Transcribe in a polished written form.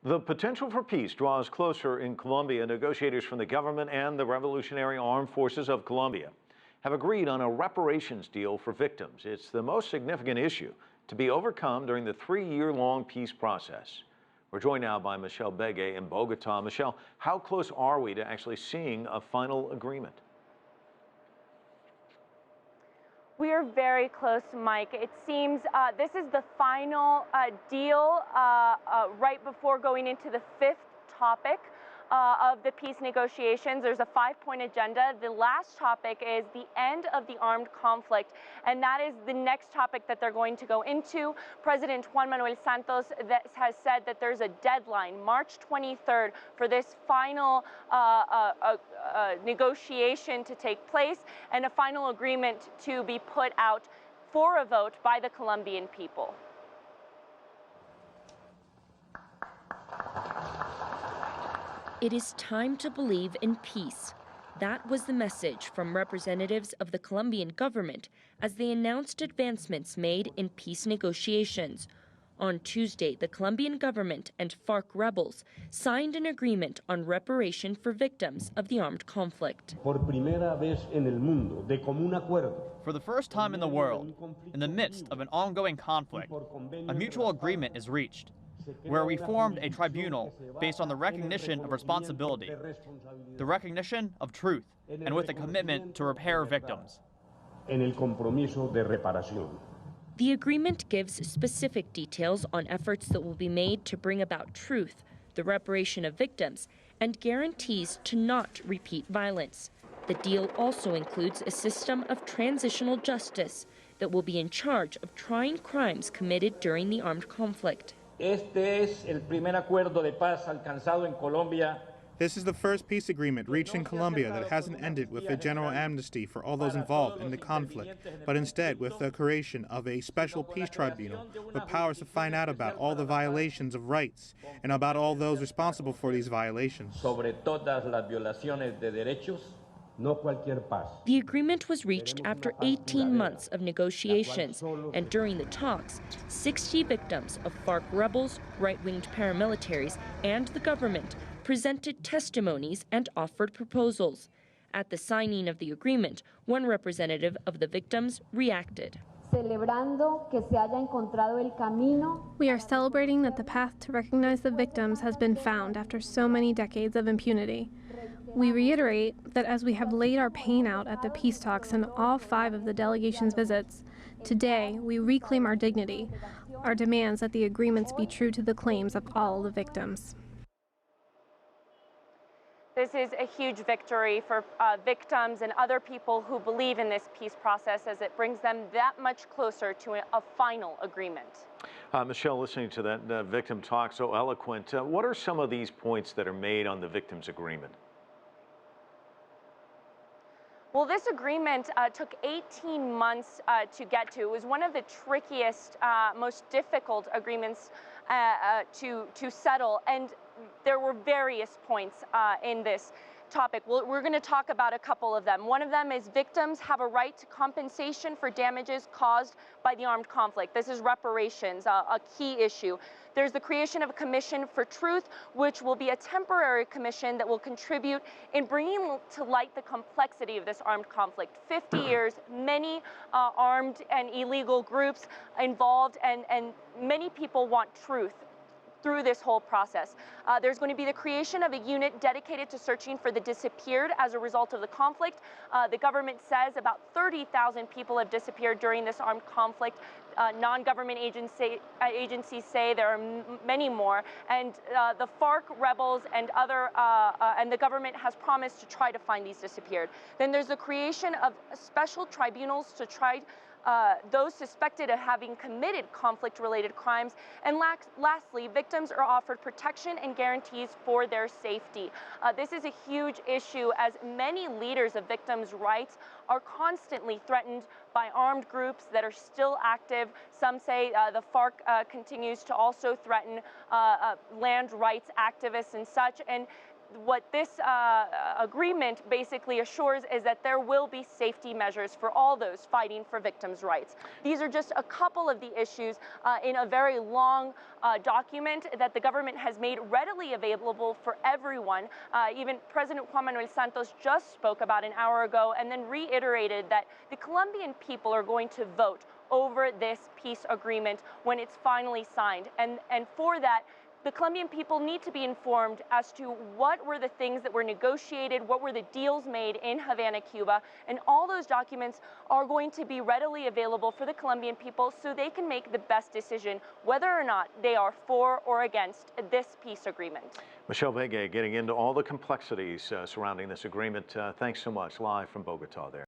The potential for peace draws closer in Colombia. Negotiators from the government and the Revolutionary Armed Forces of Colombia have agreed on a reparations deal for victims. It's the most significant issue to be overcome during the 3-year-long peace process. We're joined now by Michelle Begay in Bogota. Michelle, how close are we to actually seeing a final agreement? We are very close, Mike. It seems this is the final deal right before going into the 5th topic of the peace negotiations. There's a 5-point agenda. The last topic is the end of the armed conflict, and that is the next topic that they're going to go into. President Juan Manuel Santos has said that there's a deadline, March 23rd, for this final negotiation to take place and a final agreement to be put out for a vote by the Colombian people. It is time to believe in peace. That was the message from representatives of the Colombian government as they announced advancements made in peace negotiations. On Tuesday, the Colombian government and FARC rebels signed an agreement on reparation for victims of the armed conflict. For the first time in the world, in the midst of an ongoing conflict, a mutual agreement is reached, where we formed a tribunal based on the recognition of responsibility, the recognition of truth, and with a commitment to repair victims. The agreement gives specific details on efforts that will be made to bring about truth, the reparation of victims, and guarantees to not repeat violence. The deal also includes a system of transitional justice that will be in charge of trying crimes committed during the armed conflict. This is the first peace agreement reached in Colombia that hasn't ended with a general amnesty for all those involved in the conflict, but instead with the creation of a special peace tribunal with powers to find out about all the violations of rights and about all those responsible for these violations. The agreement was reached after 18 months of negotiations, and during the talks, 60 victims of FARC rebels, right-winged paramilitaries, and the government presented testimonies and offered proposals. At the signing of the agreement, one representative of the victims reacted. We are celebrating that the path to recognize the victims has been found after so many decades of impunity. We reiterate that as we have laid our pain out at the peace talks and all 5 of the delegation's visits, today we reclaim our dignity, our demands that the agreements be true to the claims of all the victims. This is a huge victory for victims and other people who believe in this peace process, as it brings them that much closer to a final agreement. Michelle, listening to that victim talk so eloquent, what are some of these points that are made on the victims' agreement? Well, this agreement took 18 months to get to. It was one of the trickiest, most difficult agreements to settle, and there were various points in this topic. Well, we're going to talk about a couple of them. One of them is victims have a right to compensation for damages caused by the armed conflict. This is reparations, a key issue. There's the creation of a commission for truth, which will be a temporary commission that will contribute in bringing to light the complexity of this armed conflict. 50 years, many armed and illegal groups involved, and many people want truth through this whole process. There's going to be the creation of a unit dedicated to searching for the disappeared as a result of the conflict. The government says about 30,000 people have disappeared during this armed conflict. Non-government agencies say there are many more, and the FARC rebels and and the government has promised to try to find these disappeared. Then there's the creation of special tribunals to try those suspected of having committed conflict-related crimes. And lastly, victims are offered protection and guarantees for their safety. This is a huge issue, as many leaders of victims' rights are constantly threatened by armed groups that are still active. Some say the FARC continues to also threaten land rights activists and such. And what this agreement basically assures is that there will be safety measures for all those fighting for victims' rights. These are just a couple of the issues in a very long document that the government has made readily available for everyone. Even President Juan Manuel Santos just spoke about an hour ago and then reiterated that the Colombian people are going to vote over this peace agreement when it's finally signed. And for that, the Colombian people need to be informed as to what were the things that were negotiated, what were the deals made in Havana, Cuba, and all those documents are going to be readily available for the Colombian people so they can make the best decision whether or not they are for or against this peace agreement. Michelle Vega getting into all the complexities surrounding this agreement. Thanks so much. Live from Bogota there.